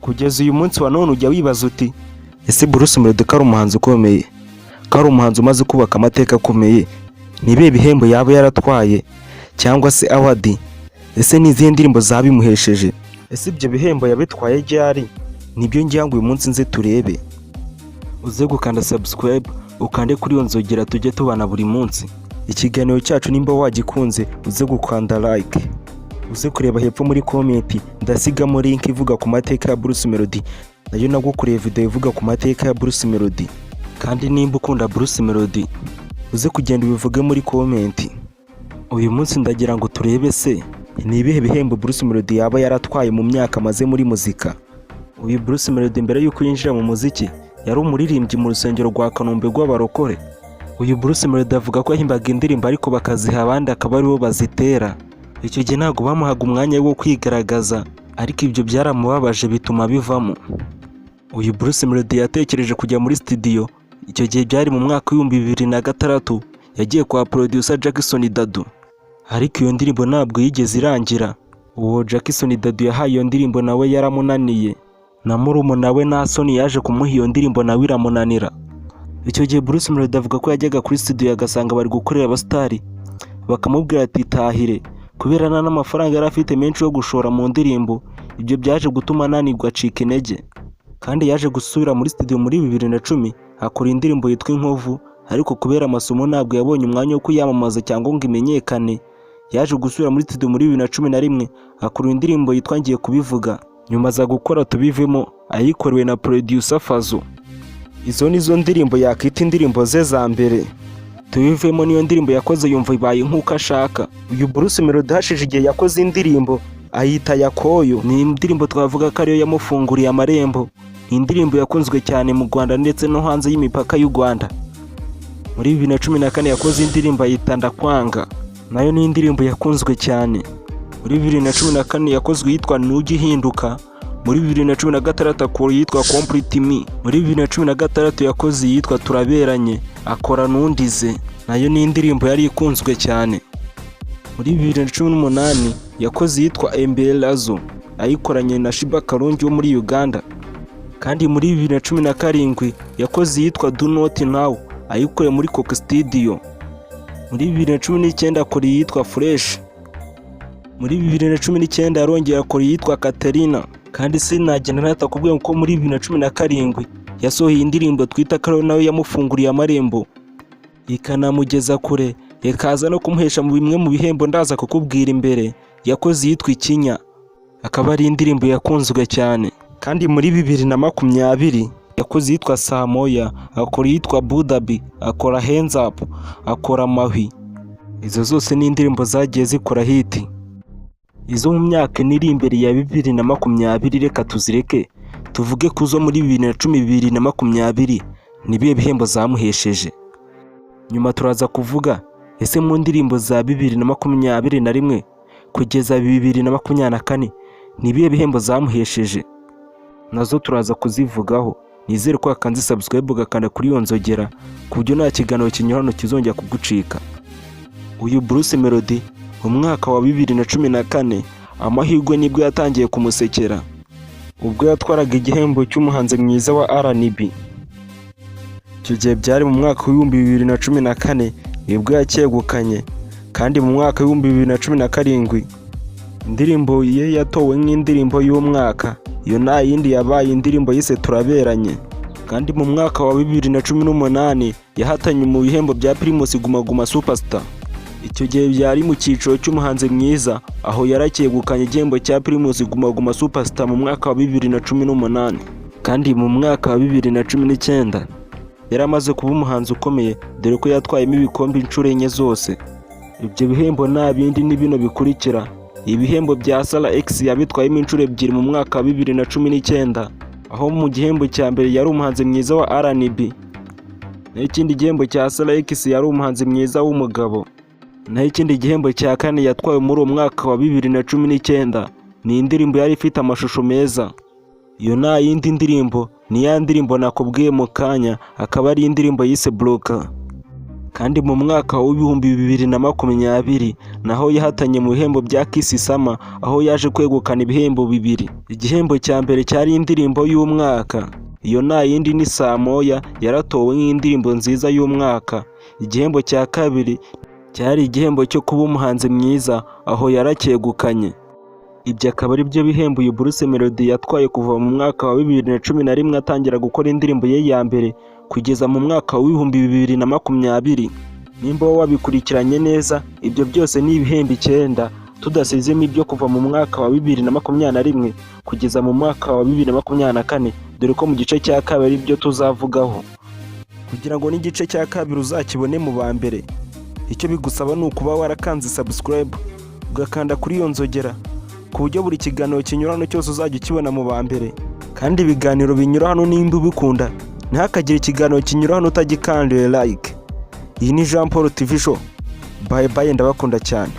Kugeza uyu munsi wa none ujya wibaza uti ese Bruce Melody ko ari umuhanzi ukomeye, ko ari umuhanzi umaze kubaka amateka akomeye, ni ibihe bihembo yaba yaratwaye cyangwa se awadi? Ese ni izihe ndirimbo zabimuhesheje? Ese ibyo bihembo yabitwaye ryari? Nibyo ngira ngo uyu munsi nze turebe. Uze gukanda subscribe, ukande kuri iyo nzogera tujye tubana buri munsi. Ikiganiro cyacu nimba wagikunze uze gukanda like. Uze kureba hepfo muri comment ndasigamo link ivuga ku mateka ya Bruce Melody, nayo nagukoreye video ivuga ku mateka ya Bruce Melody. Kandi nimba ukunda Bruce Melody uze kugenda ubivuge muri comment. Uyu munsi ndagira ngo turebe se ni ibihe bihembo Bruce Melody yaba yaratwaye mu myaka amaze muri muzika. Uyu Bruce Melody mbere yuko yinjira mu muziki yari umuririmbyi mu rusengero rwa Kanombe rw'abarokore. Uyu Bruce Melody avuga ko yahimbaga indirimbo ariko bakaziha abandi akaba aribo bazitera. Icyo gihe ntabwo bamuhaga umwanya wo kwigaragaza, ariko ibyo byaramubabaje bituma bivamo. Uyu Bruce Melody yatekereje kujya muri studio, icyo gihe byari mu mwaka wa 2006, yagiye kwa producer Jackson Dadu, ariko iyo ndirimbo ntabwo yigeze irangira. Uwo Jackson Dadu yahaye iyo ndirimbo nawe yaramunaniye, na murumuna we Nasoni yaje kumuha iyo ndirimbo nawe iramunanira. Icyo gihe Bruce Melody avuga ko yajyaga kuri studio agasanga bari gukorera abastari, bakamubwira ati tahire, kubera nta n'amafaranga yari afite menshi yo gushora mu ndirimbo. Ibyo byaje gutuma ananirwa acika intege, kandi yaje gusubira muri studio muri 2010 akora indirimbo yitwa Inkovu, ariko kubera amasomo ntabwo yabonye umwanya wo kuyamamaza cyangwa ngo imenyekane. Yaje gusubira muri studio muri 2011 akora indirimbo yitwa Ngiye Kubivuga, nyuma aza gukora Tubivemo ayikorewe na producer Fazo. Izo nizo ndirimbo yakita indirimbo ze za mbere. Tubivemo niyo ndirimbo yakoze yumva ibaye nk'uko ashaka. Uyu Bruce Melody hashije igihe yakoze indirimbo ayita Yakoyo, ni indirimbo twavuga ko ariyo yamufunguriye amarembo. Ni indirimbo yakunzwe cyane mu Rwanda ndetse no hanze y'imipaka y'u Rwanda. Muri 2014 yakoze indirimbo ayita Ndakwanga, nayo ni indirimbo yakunzwe cyane. Muri 2014 yakozwe yitwa Nugihinduka. Muri 2016 akora yitwa Complete Me. Muri 2016 yakoze yitwa Turaberanye akora Nundize, nayo ni indirimbo yari ikunzwe cyane. Muri 2018 yakoze yitwa Embelazo ayikoranye na Shiba Karungi wo muri Uganda. Kandi muri 2017 yakoze yitwa Do Not Now ayikoreye muri Coke Studio. Muri 2019 akora yitwa Fresh. Muri 2019 yarongera akora yitwa Katerina. Kandi sinagenda natakubwiye ko muri 2017 yasohoye indirimbo twita Karo nawe yamufunguriye amarembo ikanamugeza kure, ikaza no kumuhesha mu bimwe mu bihembo ndaza kukubwira imbere. Yakoze yitwa Ikinya, akaba ari indirimbo yakunzwe cyane. Kandi muri 2020 yakoze yitwa Samoya, akora yitwa Budabi, akora Hands Up, akora Mahwi. Izo zose ni indirimbo zagiye zikora hiti. Izo mu myaka niri imbere ya 2020 reka tuzireke tuvuge kuzo muri 2010-2020 nibiye bihembo zamuhesheje. Nyuma turaza kuvuga ese mu ndirimbo za 2021 kugeza 2024 nibiye bihembo zamuhesheje, nazo turaza kuzivugaho. Nizere ko akanze subscribe ugakanda kuri iyo nzogera kubyo nta kiganiro kinyurano kizongera kugucika. Uyu Bruce Melody mu mwaka wa 2014 amahirwe nibwo yatangiye kumusekera, ubwo yatwaraga igihembo cy'umuhanzi mwiza wa R&B. Icyo gihe byari mu mwaka wa 2014 nibwo yacyegukanye. Kandi mu mwaka wa 2017 indirimbo ye yatowe nk'indirimbo y'umwaka, iyo nta yindi yabaye indirimbo yise Turaberanye. Kandi mu mwaka wa 2018 yahatanye mu bihembo bya Primus Guma Guma Superstar. Icyo gihe byari mu cyiciro cy'umuhanzi mwiza, aho yaracyegukanye igihembo cya Primus Guma Guma Superstar mu mwaka wa 2018. Kandi mu mwaka wa 2019 yaramaze kuba umuhanzi ukomeye, dore ko yatwayemo ibikombe inshuro enye zose. Ibyo bihembo nta bindi ni bino bikurikira. Ibihembo bya Sala X yabitwayemo inshuro ebyiri mu mwaka wa 2019, aho mu gihembo cya mbere yari umuhanzi mwiza wa R&B, naho ikindi gihembo cya Sala X yari umuhanzi mwiza w'umugabo. Naho ikindi gihembo cya kane yatwaye muri uwo mwaka wa 2019 ni indirimbo yari ifite amashusho meza. Iyo nta yindi ndirimbo ni ya ndirimbo nakubwiye mu kanya, akaba ari indirimbo yise Bloka. kandi mu mwaka w'ibihumbi 2020 naho yahatanye mu bihembo bya Kiss Summer aho yaje kwegukana ibihembo bibiri. Igihembo cya mbere cyari indirimbo y'umwaka, iyo nta yindi ni Saa Moya yaratowe nk'indirimbo nziza y'umwaka. Igihembo cya kabiri cyari igihembo cyo kuba umuhanzi mwiza aho yaracyegukanye. Ibyo akaba ari byo bihembo uyu Bruce Melody yatwaye kuva mu mwaka wa 2011 atangira gukora indirimbo ye ya mbere kugeza mu mwaka w'ibihumbi 2020. Nimba wabikurikiranye neza, ibyo byose ni ibihembo 9 tudasizemo ibyo kuva mu mwaka wa 2021 kugeza mu mwaka wa 2024, dore ko mu gice cya kabiri byo tuzavugaho. Kugira ngo n'igice cya kabiri uzakibone mu ba mbere, icyo bigusaba ni ukuba warakanze subscribe ugakanda kuri iyo nzogera ku buryo buri kiganiro kinyura hano cyose uzajya ukibona mu ba mbere. Kandi ibiganiro binyura hano nimba ubikunda, ntihakagire ikiganiro kinyura hano utagikandiye like. Iyi ni Jean Paul TV Show. Bye bye, ndabakunda cyane.